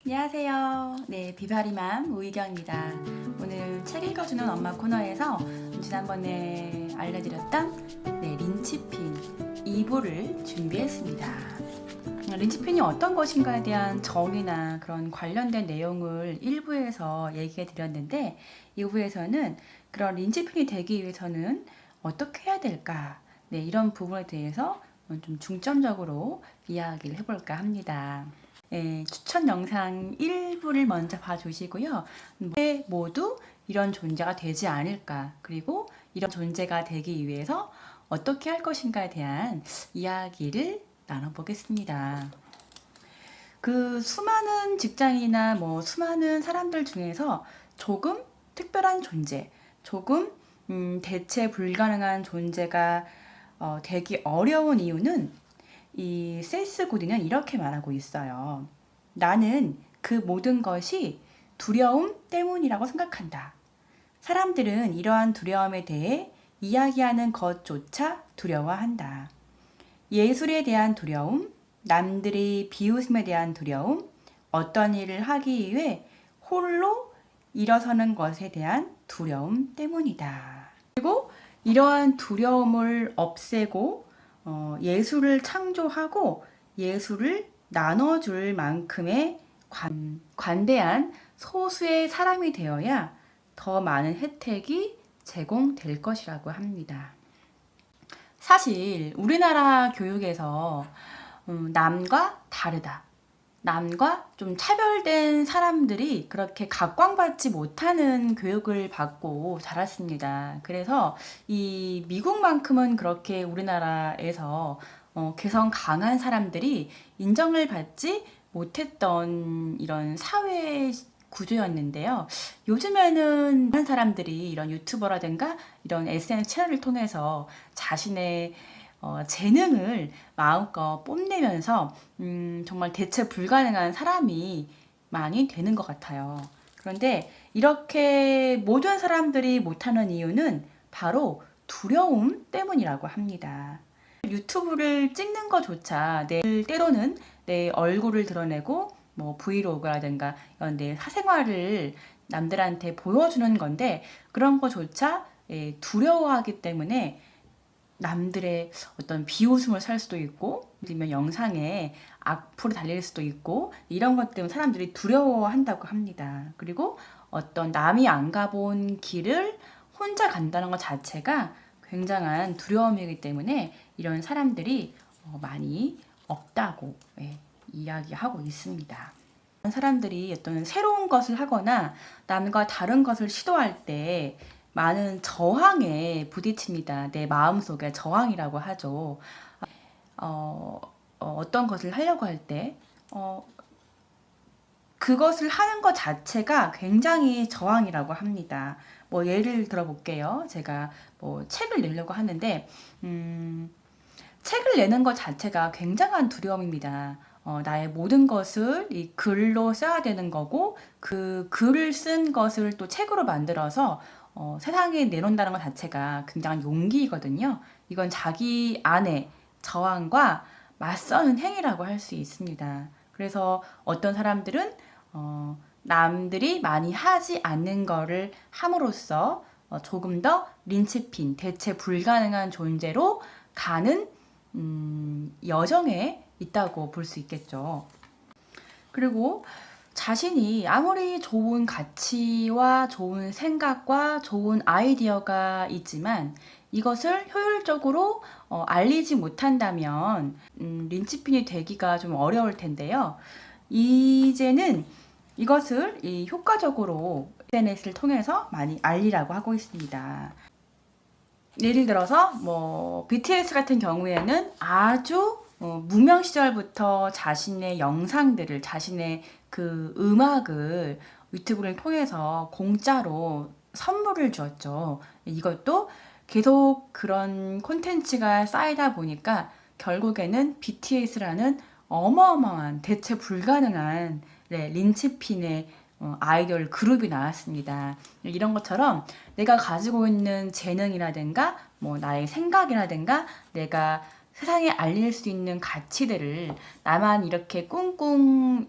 안녕하세요. 네, 비바리맘 우희경입니다. 오늘 책 읽어주는 엄마 코너에서 지난번에 알려드렸던 린치핀 2부를 준비했습니다. 린치핀이 어떤 것인가에 대한 정의나 그런 관련된 내용을 1부에서 얘기해 드렸는데 2부에서는 그런 린치핀이 되기 위해서는 어떻게 해야 될까? 이런 부분에 대해서 좀 중점적으로 이야기를 해볼까 합니다. 추천 영상 1부를 먼저 봐주시고요. 왜 모두 이런 존재가 되지 않을까? 그리고 이런 존재가 되기 위해서 어떻게 할 것인가에 대한 이야기를 나눠보겠습니다. 그 수많은 직장이나 수많은 사람들 중에서 조금 특별한 존재, 조금 대체 불가능한 존재가 되기 어려운 이유는 이 세스 고딘은 이렇게 말하고 있어요. 나는 그 모든 것이 두려움 때문이라고 생각한다. 사람들은 이러한 두려움에 대해 이야기하는 것조차 두려워한다. 예술에 대한 두려움, 남들의 비웃음에 대한 두려움, 어떤 일을 하기 위해 홀로 일어서는 것에 대한 두려움 때문이다. 그리고 이러한 두려움을 없애고 예술을 창조하고 예술을 나눠줄 만큼의 관대한 소수의 사람이 되어야 더 많은 혜택이 제공될 것이라고 합니다. 사실 우리나라 교육에서 남과 다르다, 남과 좀 차별된 사람들이 그렇게 각광받지 못하는 교육을 받고 자랐습니다. 그래서 이 미국만큼은 그렇게 우리나라에서 개성 강한 사람들이 인정을 받지 못했던 이런 사회 구조였는데요. 요즘에는 많은 사람들이 이런 유튜버라든가 이런 SNS 채널을 통해서 자신의 재능을 마음껏 뽐내면서 정말 대체 불가능한 사람이 많이 되는 것 같아요. 그런데 이렇게 모든 사람들이 못하는 이유는 바로 두려움 때문이라고 합니다. 유튜브를 찍는 것조차 때로는 내 얼굴을 드러내고 브이로그라든가 이런 내 사생활을 남들한테 보여주는 건데 그런 것조차 두려워하기 때문에 남들의 어떤 비웃음을 살 수도 있고 아니면 영상에 악플이 달릴 수도 있고 이런 것 때문에 사람들이 두려워한다고 합니다. 그리고 어떤 남이 안 가본 길을 혼자 간다는 것 자체가 굉장한 두려움이기 때문에 이런 사람들이 많이 없다고 이야기하고 있습니다. 사람들이 어떤 새로운 것을 하거나 남과 다른 것을 시도할 때 많은 저항에 부딪힙니다. 내 마음속에 저항이라고 하죠. 어떤 것을 하려고 할 때 그것을 하는 것 자체가 굉장히 저항이라고 합니다. 예를 들어 볼게요. 제가 책을 내려고 하는데 책을 내는 것 자체가 굉장한 두려움입니다. 나의 모든 것을 이 글로 써야 되는 거고 그 글을 쓴 것을 또 책으로 만들어서 세상에 내놓는다는 것 자체가 굉장한 용기이거든요. 이건 자기 안에 저항과 맞서는 행위라고 할 수 있습니다. 그래서 어떤 사람들은 남들이 많이 하지 않는 거를 함으로써 조금 더 린치핀, 대체 불가능한 존재로 가는 여정에 있다고 볼 수 있겠죠. 그리고 자신이 아무리 좋은 가치와 좋은 생각과 좋은 아이디어가 있지만 이것을 효율적으로 알리지 못한다면 린치핀이 되기가 좀 어려울 텐데요. 이제는 이것을 효과적으로 SNS를 통해서 많이 알리라고 하고 있습니다. 예를 들어서 BTS 같은 경우에는 아주 무명 시절부터 자신의 영상들을, 자신의 그 음악을 유튜브를 통해서 공짜로 선물을 주었죠. 이것도 계속 그런 콘텐츠가 쌓이다 보니까 결국에는 BTS라는 어마어마한 대체 불가능한 린치핀의 아이돌 그룹이 나왔습니다. 이런 것처럼 내가 가지고 있는 재능이라든가 나의 생각이라든가 내가 세상에 알릴 수 있는 가치들을 나만 이렇게 꿍꿍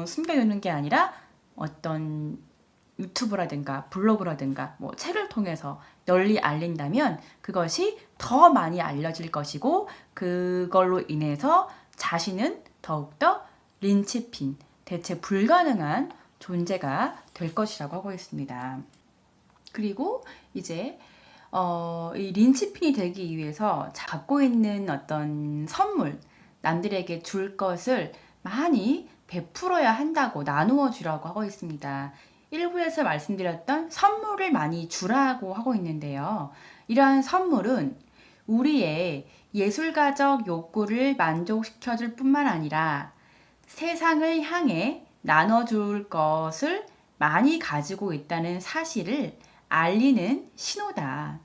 숨겨두는 게 아니라 어떤 유튜브라든가 블로그라든가 뭐 책을 통해서 널리 알린다면 그것이 더 많이 알려질 것이고 그걸로 인해서 자신은 더욱더 린치핀, 대체 불가능한 존재가 될 것이라고 하고 있습니다. 그리고 이제 이 린치핀이 되기 위해서 갖고 있는 어떤 선물, 남들에게 줄 것을 많이 베풀어야 한다고 나누어 주라고 하고 있습니다. 1부에서 말씀드렸던 선물을 많이 주라고 하고 있는데요. 이러한 선물은 우리의 예술가적 욕구를 만족시켜줄 뿐만 아니라 세상을 향해 나눠줄 것을 많이 가지고 있다는 사실을 알리는 신호다.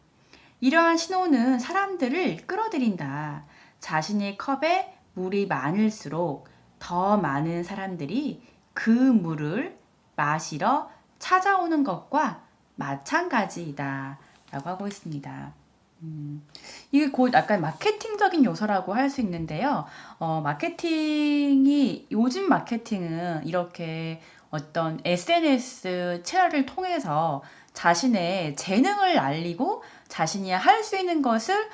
이러한 신호는 사람들을 끌어들인다. 자신의 컵에 물이 많을수록 더 많은 사람들이 그 물을 마시러 찾아오는 것과 마찬가지이다 라고 하고 있습니다. 이게 곧 약간 마케팅적인 요소라고 할 수 있는데요. 요즘 마케팅은 이렇게 어떤 SNS 채널을 통해서 자신의 재능을 알리고 자신이 할 수 있는 것을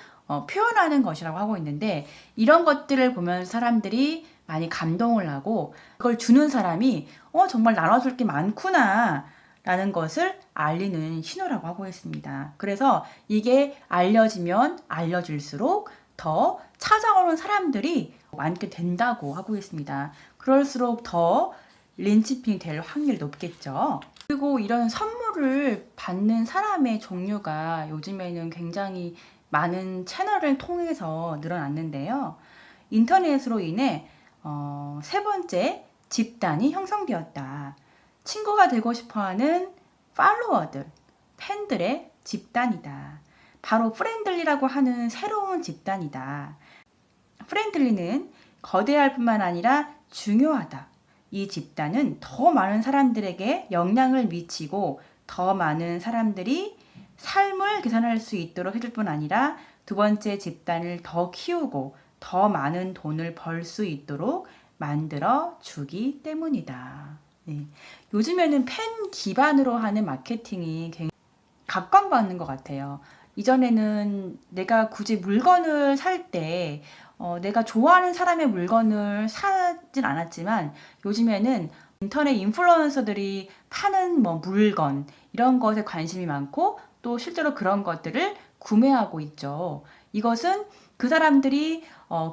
표현하는 것이라고 하고 있는데 이런 것들을 보면 사람들이 많이 감동을 하고 그걸 주는 사람이 정말 나눠줄 게 많구나 라는 것을 알리는 신호라고 하고 있습니다. 그래서 이게 알려지면 알려질수록 더 찾아오는 사람들이 많게 된다고 하고 있습니다. 그럴수록 더 린치핑이 될 확률이 높겠죠. 그리고 이런 선물을 받는 사람의 종류가 요즘에는 굉장히 많은 채널을 통해서 늘어났는데요. 인터넷으로 인해 세 번째 집단이 형성되었다. 친구가 되고 싶어하는 팔로워들, 팬들의 집단이다. 바로 프렌들리라고 하는 새로운 집단이다. 프렌들리는 거대할 뿐만 아니라 중요하다. 이 집단은 더 많은 사람들에게 영향을 미치고 더 많은 사람들이 삶을 계산할 수 있도록 해줄 뿐 아니라 두 번째 집단을 더 키우고 더 많은 돈을 벌 수 있도록 만들어 주기 때문이다. 네. 요즘에는 팬 기반으로 하는 마케팅이 굉장히 각광받는 것 같아요. 이전에는 내가 굳이 물건을 살 때 내가 좋아하는 사람의 물건을 사진 않았지만 요즘에는 인터넷 인플루언서들이 파는 물건 이런 것에 관심이 많고 또 실제로 그런 것들을 구매하고 있죠. 이것은 그 사람들이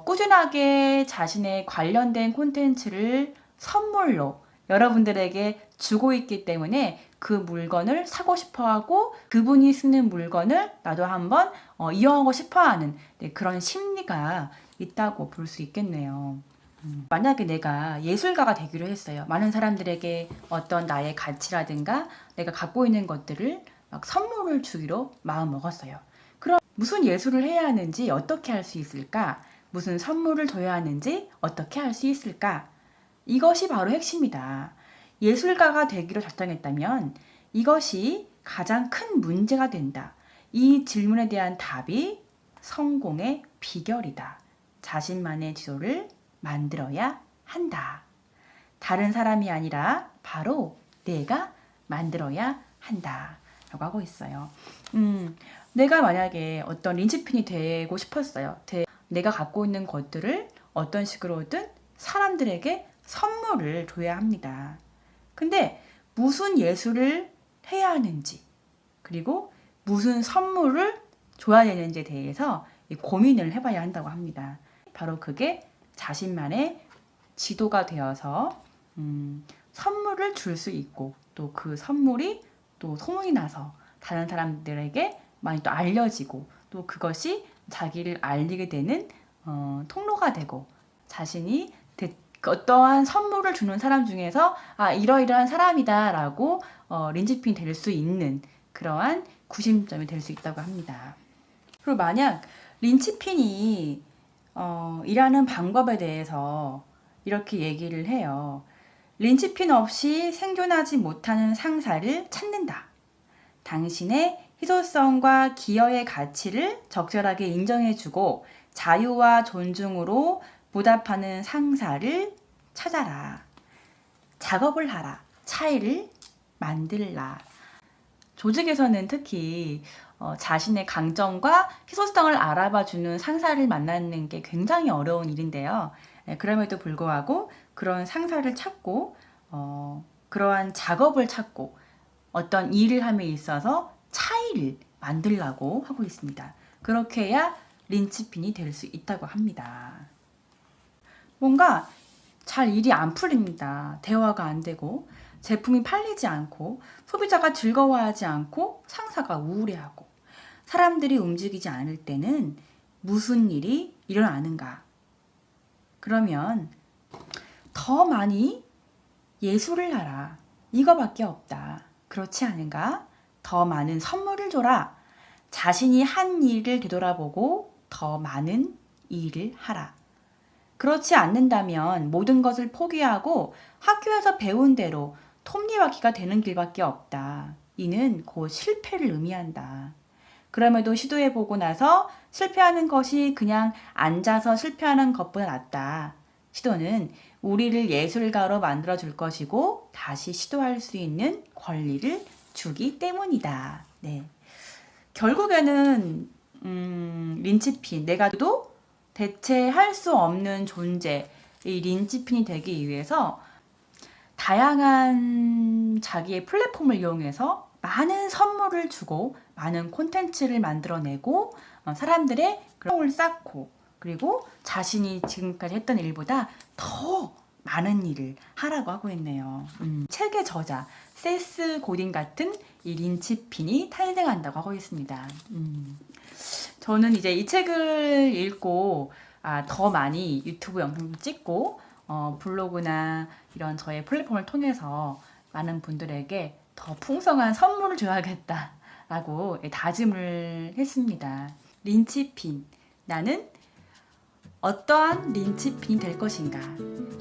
꾸준하게 자신의 관련된 콘텐츠를 선물로 여러분들에게 주고 있기 때문에 그 물건을 사고 싶어하고 그분이 쓰는 물건을 나도 한번 이용하고 싶어하는 그런 심리가 있다고 볼 수 있겠네요. 만약에 내가 예술가가 되기로 했어요. 많은 사람들에게 어떤 나의 가치라든가 내가 갖고 있는 것들을 막 선물을 주기로 마음먹었어요. 그럼 무슨 예술을 해야 하는지 어떻게 할 수 있을까? 무슨 선물을 줘야 하는지 어떻게 할 수 있을까? 이것이 바로 핵심이다. 예술가가 되기로 작정했다면 이것이 가장 큰 문제가 된다. 이 질문에 대한 답이 성공의 비결이다. 자신만의 지도를 만들어야 한다. 다른 사람이 아니라 바로 내가 만들어야 한다. 라고 하고 있어요. 내가 만약에 어떤 린치핀이 되고 싶었어요. 내가 갖고 있는 것들을 어떤 식으로든 사람들에게 선물을 줘야 합니다. 근데 무슨 예술을 해야 하는지 그리고 무슨 선물을 줘야 되는지에 대해서 고민을 해봐야 한다고 합니다. 바로 그게 자신만의 지도가 되어서 선물을 줄 수 있고 또 그 선물이 또 소문이 나서 다른 사람들에게 많이 또 알려지고 또 그것이 자기를 알리게 되는 통로가 되고 자신이 어떠한 선물을 주는 사람 중에서 이러이러한 사람이다 라고 린치핀이 될 수 있는 그러한 구심점이 될 수 있다고 합니다. 그리고 만약 린치핀이 일하는 방법에 대해서 이렇게 얘기를 해요. 린치핀 없이 생존하지 못하는 상사를 찾는다. 당신의 희소성과 기여의 가치를 적절하게 인정해주고 자유와 존중으로 보답하는 상사를 찾아라. 작업을 하라. 차이를 만들라. 조직에서는 특히 자신의 강점과 희소성을 알아봐주는 상사를 만나는 게 굉장히 어려운 일인데요. 그럼에도 불구하고 그런 상사를 찾고 그러한 작업을 찾고 어떤 일을 함에 있어서 차이를 만들라고 하고 있습니다. 그렇게 해야 린치핀이 될 수 있다고 합니다. 뭔가 잘 일이 안 풀립니다. 대화가 안 되고 제품이 팔리지 않고 소비자가 즐거워하지 않고 상사가 우울해하고 사람들이 움직이지 않을 때는 무슨 일이 일어나는가? 그러면 더 많이 예술을 하라. 이거밖에 없다. 그렇지 않은가? 더 많은 선물을 줘라. 자신이 한 일을 되돌아보고 더 많은 일을 하라. 그렇지 않는다면 모든 것을 포기하고 학교에서 배운 대로 톱니바퀴가 되는 길밖에 없다. 이는 곧 실패를 의미한다. 그럼에도 시도해보고 나서 실패하는 것이 그냥 앉아서 실패하는 것보다 낫다. 시도는 우리를 예술가로 만들어줄 것이고 다시 시도할 수 있는 권리를 주기 때문이다. 네. 결국에는 린치핀, 내가도 대체할 수 없는 존재, 이 린치핀이 되기 위해서 다양한 자기의 플랫폼을 이용해서 많은 선물을 주고 많은 콘텐츠를 만들어내고 사람들의 그런 을 쌓고 그리고 자신이 지금까지 했던 일보다 더 많은 일을 하라고 하고 있네요. 책의 저자 세스 고딘 같은 이 린치핀이 탄생한다고 하고 있습니다. 저는 이제 이 책을 읽고 더 많이 유튜브 영상도 찍고 블로그나 이런 저의 플랫폼을 통해서 많은 분들에게 더 풍성한 선물을 줘야겠다라고 다짐을 했습니다. 린치핀, 나는 어떠한 린치핀이 될 것인가?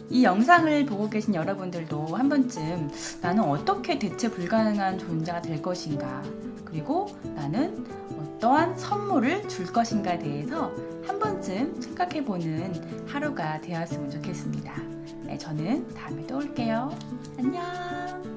이 영상을 보고 계신 여러분들도 한 번쯤 나는 어떻게 대체 불가능한 존재가 될 것인가? 그리고 나는 어떠한 선물을 줄 것인가에 대해서 한 번쯤 생각해보는 하루가 되었으면 좋겠습니다. 저는 다음에 또 올게요. 안녕.